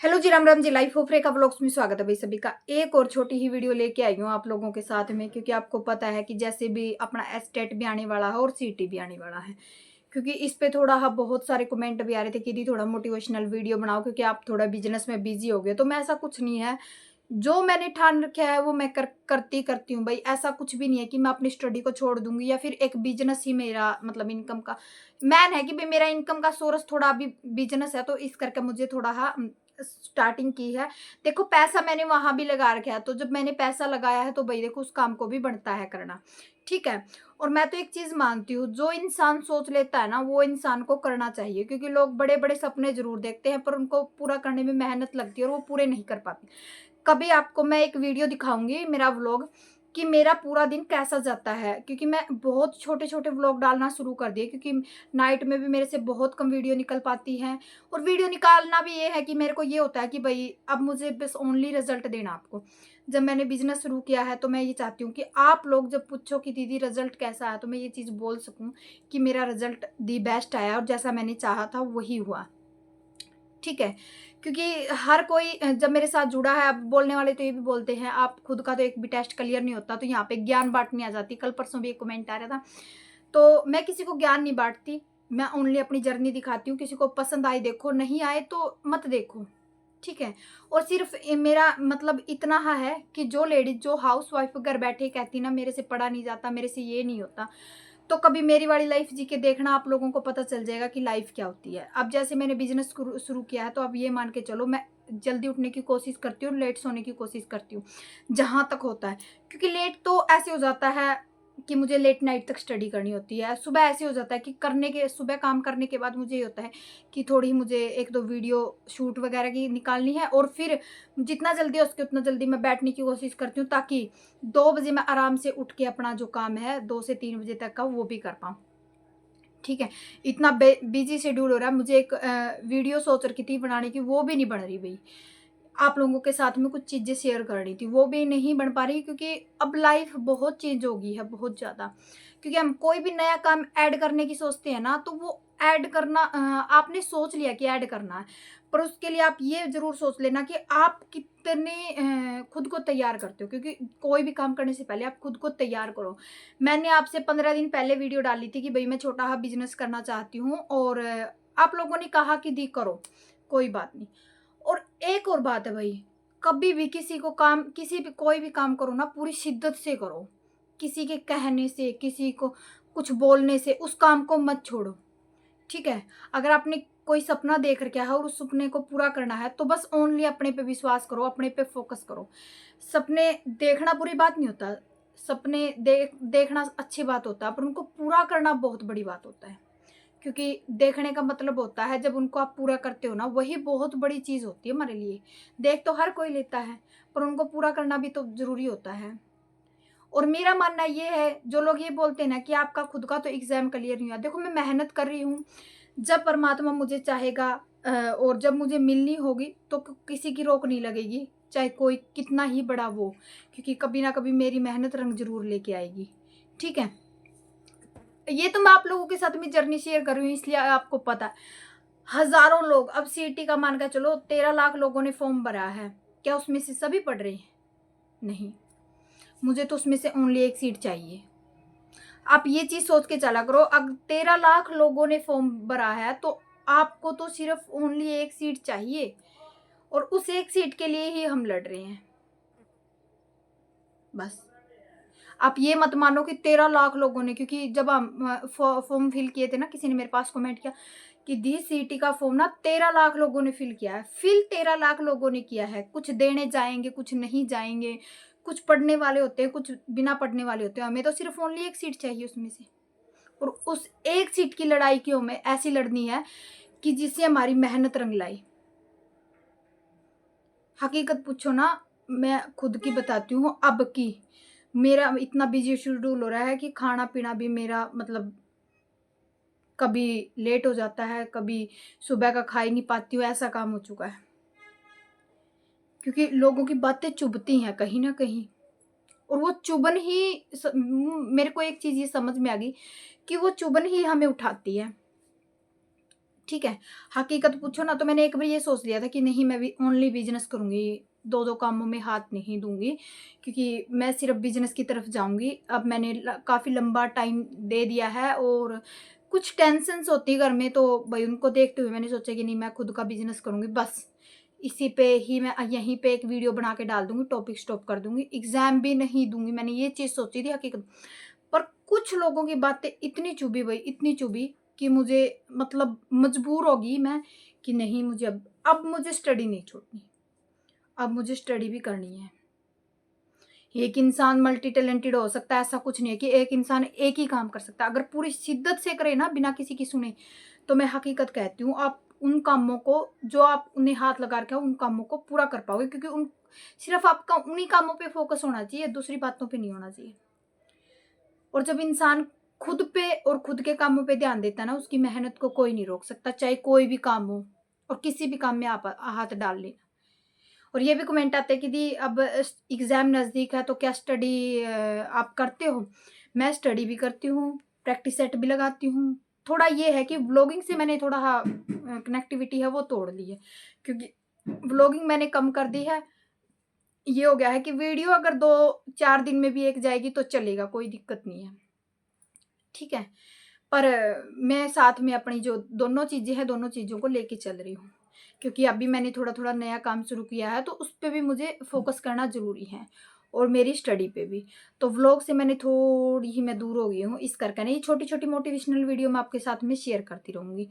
Hello जी, Ram Ram ji. Life of Rekha vlogs में स्वागत है भाई सभी का। एक और छोटी ही वीडियो लेके आई हूँ आप लोगों के साथ में, क्योंकि आपको पता है कि जैसे भी अपना एस्टेट भी आने वाला है और सीटी भी आने वाला है। क्योंकि इस पे थोड़ा बहुत सारे कमेंट भी आ रहे थे कि दी थोड़ा मोटिवेशनल वीडियो बनाओ, क्योंकि आप थोड़ा बिजनेस में बिजी हो गए। तो मैं ऐसा कुछ नहीं है, जो मैंने ठान रखा है वो मैं करती हूँ भाई। ऐसा कुछ भी नहीं है कि मैं अपनी स्टडी को छोड़ दूंगी या फिर एक बिजनेस ही मेरा मतलब इनकम का मैन है कि भाई मेरा इनकम का सोर्स थोड़ा अभी बिजनेस है, तो इस करके मुझे थोड़ा स्टार्टिंग की है। देखो पैसा मैंने वहां भी लगा रखा है, तो जब मैंने पैसा लगाया है तो भाई देखो उस काम को भी बनता है करना। ठीक है। और मैं तो एक चीज मानती हूँ, जो इंसान सोच लेता है ना वो इंसान को करना चाहिए, क्योंकि लोग बड़े बड़े सपने जरूर देखते हैं पर उनको पूरा करने में मेहनत लगती है और वो पूरे नहीं कर पाते। कभी आपको मैं एक वीडियो दिखाऊंगी, मेरा व्लॉग, कि मेरा पूरा दिन कैसा जाता है, क्योंकि मैं बहुत छोटे छोटे व्लॉग डालना शुरू कर दिए, क्योंकि नाइट में भी मेरे से बहुत कम वीडियो निकल पाती है। और वीडियो निकालना भी ये है कि मेरे को ये होता है कि भाई अब मुझे बस ओनली रिजल्ट देना आपको। जब मैंने बिजनेस शुरू किया है तो मैं ये चाहती हूँ कि आप लोग जब पूछो कि दीदी रिजल्ट कैसा आया, तो मैं ये चीज़ बोल सकूँ कि मेरा रिजल्ट दी बेस्ट आया और जैसा मैंने चाहा था वही हुआ। ठीक है। क्योंकि हर कोई जब मेरे साथ जुड़ा है, अब बोलने वाले तो ये भी बोलते हैं आप खुद का तो एक भी टेस्ट क्लियर नहीं होता, तो यहाँ पे ज्ञान बांटनी आ जाती। कल परसों भी एक कमेंट आ रहा था, तो मैं किसी को ज्ञान नहीं बांटती, मैं ओनली अपनी जर्नी दिखाती हूँ। किसी को पसंद आए देखो, नहीं आए तो मत देखो। ठीक है। और सिर्फ मेरा मतलब इतना है कि जो लेडीज जो हाउस वाइफ घर बैठे कहती ना मेरे से पढ़ा नहीं जाता, मेरे से ये नहीं होता, तो कभी मेरी वाली लाइफ जी के देखना, आप लोगों को पता चल जाएगा कि लाइफ क्या होती है। अब जैसे मैंने बिजनेस शुरू किया है, तो अब ये मान के चलो मैं जल्दी उठने की कोशिश करती हूँ, लेट सोने की कोशिश करती हूँ जहाँ तक होता है। क्योंकि लेट तो ऐसे हो जाता है कि मुझे लेट नाइट तक स्टडी करनी होती है। सुबह ऐसे हो जाता है कि सुबह काम करने के बाद मुझे ये होता है कि थोड़ी मुझे एक दो वीडियो शूट वगैरह की निकालनी है, और फिर जितना जल्दी हो सके उतना जल्दी मैं बैठने की कोशिश करती हूँ, ताकि 2 बजे मैं आराम से उठ के अपना जो काम है 2 से 3 बजे तक का वो भी कर पाऊँ। ठीक है। इतना बिजी शेड्यूल हो रहा है, मुझे एक वीडियो सोच रखी थी बनाने की, वो भी नहीं बन रही भाई। आप लोगों के साथ में कुछ चीज़ें शेयर करनी थी, वो भी नहीं बन पा रही, क्योंकि अब लाइफ बहुत चेंज हो गई है, बहुत ज़्यादा। क्योंकि हम कोई भी नया काम ऐड करने की सोचते हैं ना, तो वो ऐड करना आपने सोच लिया कि ऐड करना है, पर उसके लिए आप ये ज़रूर सोच लेना कि आप कितने खुद को तैयार करते हो, क्योंकि कोई भी काम करने से पहले आप खुद को तैयार करो। मैंने आपसे 15 दिन पहले वीडियो डाली थी कि भई मैं छोटा सा बिज़नेस करना चाहती हूँ, और आप लोगों ने कहा कि दी करो, कोई बात नहीं। और एक और बात है भाई, कभी भी किसी भी कोई भी काम करो ना, पूरी शिद्दत से करो। किसी के कहने से, किसी को कुछ बोलने से उस काम को मत छोड़ो। ठीक है। अगर आपने कोई सपना देख रखा है और उस सपने को पूरा करना है, तो बस ओनली अपने पे विश्वास करो, अपने पे फोकस करो। सपने देखना बुरी बात नहीं होता, सपने देखना अच्छी बात होता है, पर उनको पूरा करना बहुत बड़ी बात होता है। क्योंकि देखने का मतलब होता है जब उनको आप पूरा करते हो ना, वही बहुत बड़ी चीज़ होती है हमारे लिए। देख तो हर कोई लेता है, पर उनको पूरा करना भी तो ज़रूरी होता है। और मेरा मानना ये है, जो लोग ये बोलते हैं ना कि आपका खुद का तो एग्ज़ाम क्लियर नहीं हुआ, देखो मैं मेहनत कर रही हूँ। जब परमात्मा मुझे चाहेगा और जब मुझे मिलनी होगी, तो किसी की रोक नहीं लगेगी, चाहे कोई कितना ही बड़ा वो, क्योंकि कभी ना कभी मेरी मेहनत रंग ज़रूर लेके आएगी। ठीक है। ये तो मैं आप लोगों के साथ में जर्नी शेयर कर रही हूँ, इसलिए आपको पता है। हज़ारों लोग, अब सीईटी का मान के चलो 13 लाख लोगों ने फॉर्म भरा है, क्या उसमें से सभी पढ़ रहे हैं? नहीं। मुझे तो उसमें से ओनली एक सीट चाहिए। आप ये चीज़ सोच के चला करो, अब 13 लाख लोगों ने फॉर्म भरा है, तो आपको तो सिर्फ ओनली एक सीट चाहिए, और उस एक सीट के लिए ही हम लड़ रहे हैं, बस। आप ये मत मानो कि 13 लाख लोगों ने, क्योंकि जब हम फॉर्म फिल किए थे ना, किसी ने मेरे पास कमेंट किया कि दी सीटी का फॉर्म ना 13 लाख लोगों ने फिल किया है। फिल 13 लाख लोगों ने किया है, कुछ देने जाएंगे, कुछ नहीं जाएंगे, कुछ पढ़ने वाले होते हैं, कुछ बिना पढ़ने वाले होते हैं। हमें तो सिर्फ ओनली एक सीट चाहिए उसमें से, और उस एक सीट की लड़ाई की हमें ऐसी लड़नी है कि जिससे हमारी मेहनत रंग लाई। हकीकत पूछो ना, मैं खुद की बताती हूँ अब की। मेरा इतना बिजी शेड्यूल हो रहा है कि खाना पीना भी मेरा मतलब कभी लेट हो जाता है, कभी सुबह का खा ही नहीं पाती हूँ, ऐसा काम हो चुका है। क्योंकि लोगों की बातें चुभती हैं कहीं न कहीं, और वो चुभन ही मेरे को एक चीज़ ये समझ में आ गई कि वो चुभन ही हमें उठाती है। ठीक है। हकीकत पूछो ना तो मैंने एक बार ये सोच लिया था कि नहीं मैं भी ओनली बिज़नेस करूँगी, 2-2 कामों में हाथ नहीं दूँगी, क्योंकि मैं सिर्फ़ बिज़नेस की तरफ जाऊँगी। अब मैंने काफ़ी लंबा टाइम दे दिया है और कुछ टेंशन्स होती है घर में, तो भई उनको देखते हुए मैंने सोचा कि नहीं मैं खुद का बिज़नेस करूँगी बस। इसी पे ही मैं यहीं पे एक वीडियो बना के डाल दूँगी, टॉपिक स्टॉप कर दूँगी, एग्ज़ाम भी नहीं दूँगी। मैंने ये चीज़ सोची थी हकीकत। पर कुछ लोगों की बातें इतनी चुभी भई, इतनी चुभी कि मुझे मतलब मजबूर हो गई मैं कि नहीं मुझे अब मुझे स्टडी नहीं छोड़नी, अब मुझे स्टडी भी करनी है। एक इंसान मल्टी टैलेंटेड हो सकता है, ऐसा कुछ नहीं है कि एक इंसान एक ही काम कर सकता है। अगर पूरी शिद्दत से करे ना बिना किसी की सुने, तो मैं हकीकत कहती हूँ आप उन कामों को जो आप उन्हें हाथ लगा रखे हो, उन कामों को पूरा कर पाओगे, क्योंकि उन सिर्फ़ आपका उन्हीं कामों पे फ़ोकस होना चाहिए, दूसरी बातों पे नहीं होना चाहिए। और जब इंसान खुद पे और खुद के कामों पे ध्यान देता है ना, उसकी मेहनत को कोई नहीं रोक सकता, चाहे कोई भी काम हो और किसी भी काम में आप हाथ डाल लें। और ये भी कमेंट आते हैं कि दी अब एग्ज़ाम नज़दीक है तो क्या स्टडी आप करते हो? मैं स्टडी भी करती हूँ, प्रैक्टिस सेट भी लगाती हूँ। थोड़ा ये है कि व्लॉगिंग से मैंने थोड़ा कनेक्टिविटी है वो तोड़ ली है, क्योंकि व्लॉगिंग मैंने कम कर दी है। ये हो गया है कि वीडियो अगर 2-4 दिन में भी एक जाएगी तो चलेगा, कोई दिक्कत नहीं है। ठीक है? पर मैं साथ में अपनी जो दोनों चीज़ें हैं, दोनों चीज़ों को लेके चल रही हूँ। क्योंकि अभी मैंने थोड़ा-थोड़ा नया काम शुरू किया है, तो उस पे भी मुझे फ़ोकस करना ज़रूरी है और मेरी स्टडी पे भी। तो व्लॉग से मैंने थोड़ी ही मैं दूर हो गई हूँ, इस करके ना ये छोटी-छोटी मोटिवेशनल वीडियो मैं आपके साथ में शेयर करती रहूँगी।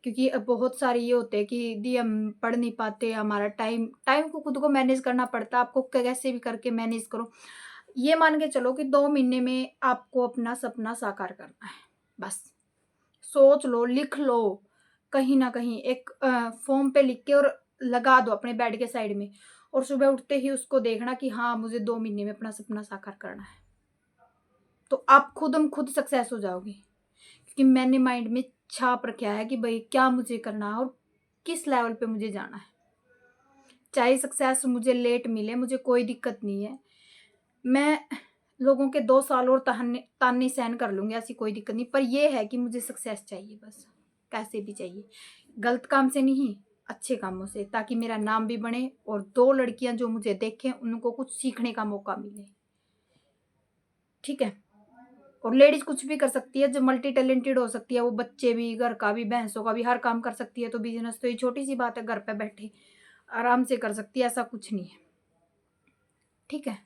क्योंकि बहुत सारे ये होते हैं कि दी हम पढ़ नहीं पाते, हमारा टाइम टाइम को खुद को मैनेज करना पड़ता है, आपको कैसे भी करके मैनेज करो। ये मान के चलो कि 2 महीने में आपको अपना सपना साकार करना है, बस। सोच लो, लिख लो, कहीं न कहीं एक फ़ॉर्म पे लिख के और लगा दो अपने बेड के साइड में और सुबह उठते ही उसको देखना कि हाँ, मुझे 2 महीने में अपना सपना साकार करना है। तो आप खुद सक्सेस हो जाओगे, क्योंकि मैंने माइंड में छाप रखा है कि भई क्या मुझे करना है और किस लेवल पे मुझे जाना है। चाहे सक्सेस मुझे लेट मिले, मुझे कोई दिक्कत नहीं है। मैं लोगों के 2 साल और ताहने ताने सहन कर लूँगी, ऐसी कोई दिक्कत नहीं, पर ये है कि मुझे सक्सेस चाहिए बस, कैसे भी चाहिए। गलत काम से नहीं, अच्छे कामों से, ताकि मेरा नाम भी बने और 2 लड़कियाँ जो मुझे देखें, उनको कुछ सीखने का मौका मिले। ठीक है? और लेडीज़ कुछ भी कर सकती है, जो मल्टी टैलेंटेड हो सकती है, वो बच्चे भी, घर का भी, भैंसों का भी, हर काम कर सकती है, तो बिज़नेस तो ये छोटी-सी बात है, घर पे बैठे आराम से कर सकती है, ऐसा कुछ नहीं है। ठीक है?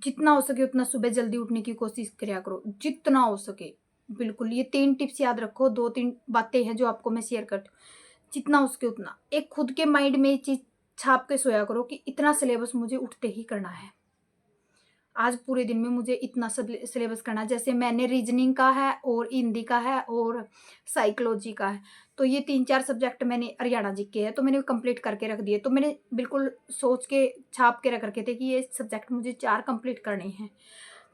जितना हो सके उतना सुबह जल्दी उठने की कोशिश करा करो, जितना हो सके। बिल्कुल, ये 3 टिप्स याद रखो, 2-3 बातें हैं जो आपको मैं शेयर करती हूँ। जितना हो सके उतना। एक खुद के माइंड में ये चीज़ छाप के सोया करो कि इतना सिलेबस मुझे उठते ही करना है। आज पूरे दिन में मुझे इतना सिलेबस करना है। जैसे मैंने रीज़निंग का है और हिंदी का है और साइकोलॉजी का है। तो ये 3-4 सब्जेक्ट मैंने हरियाणा जी के हैं, तो मैंने कंप्लीट करके रख दिए। तो मैंने बिल्कुल सोच के छाप के रख रखे थे कि ये सब्जेक्ट मुझे 4 कंप्लीट करने हैं।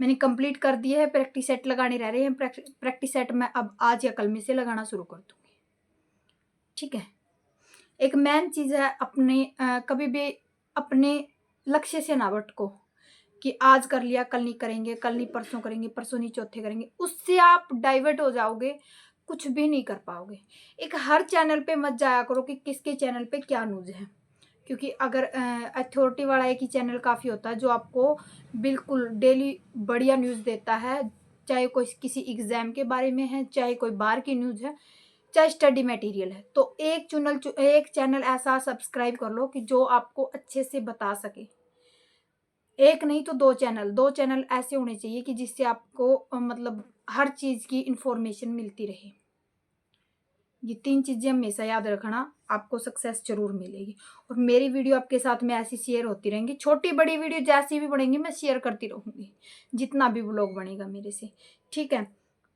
मैंने कंप्लीट कर दिए हैं, प्रैक्टिस सेट लगाने रह रहे हैं। प्रैक्टिस सेट मैं अब आज या कल में से लगाना शुरू कर दूँगी। ठीक है? एक मेन चीज़ है अपने कभी भी अपने लक्ष्य से ना भटको कि आज कर लिया, कल नहीं परसों करेंगे, परसों नहीं चौथे करेंगे। उससे आप डाइवर्ट हो जाओगे, कुछ भी नहीं कर पाओगे। एक हर चैनल पे मत जाया करो कि किसके चैनल पे क्या न्यूज़ है। क्योंकि अगर अथॉरिटी वाला एक ही चैनल काफ़ी होता है जो आपको बिल्कुल डेली बढ़िया न्यूज़ देता है, चाहे कोई किसी एग्ज़ाम के बारे में है, चाहे कोई बाहर की न्यूज़ है, चाहे स्टडी मटेरियल है। तो एक चैनल ऐसा सब्सक्राइब कर लो कि जो आपको अच्छे से बता सके। एक नहीं तो 2 चैनल ऐसे होने चाहिए कि जिससे आपको मतलब हर चीज़ की इन्फॉर्मेशन मिलती रहे। ये 3 चीज़ें हमेशा याद रखना, आपको सक्सेस ज़रूर मिलेगी। और मेरी वीडियो आपके साथ में ऐसी शेयर होती रहेंगी। छोटी-बड़ी वीडियो जैसी भी बनेंगी मैं शेयर करती रहूँगी, जितना भी व्लॉग बनेगा मेरे से, ठीक है?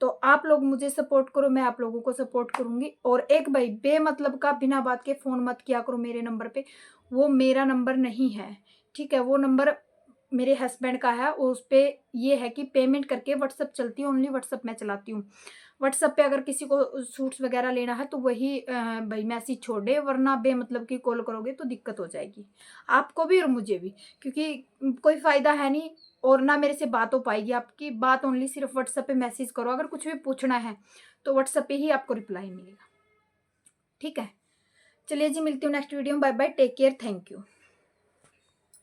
तो आप लोग मुझे सपोर्ट करो, मैं आप लोगों को सपोर्ट करूँगी। और एक भाई बेमतलब का बिना बात के फ़ोन मत किया करो मेरे नंबर पे, वो मेरा नंबर नहीं है, ठीक है? वो नंबर मेरे हस्बैंड का है और उसपे ये है कि पेमेंट करके व्हाट्सएप चलती है, ओनली व्हाट्सएप मैं चलाती हूँ। व्हाट्सएप पे अगर किसी को सूट्स वगैरह लेना है तो वही भई मैसेज छोड़ दे, वरना बेमतलब की कॉल करोगे तो दिक्कत हो जाएगी, आपको भी और मुझे भी। क्योंकि कोई फ़ायदा है नहीं और ना मेरे से बात हो पाएगी आपकी। बात ओनली सिर्फ़ व्हाट्सएप पे मैसेज करो, अगर कुछ भी पूछना है तो व्हाट्सएप पे ही आपको रिप्लाई मिलेगा। ठीक है। चलिए जी, मिलती हूँ नेक्स्ट वीडियो में। Bye bye, take care, thank you.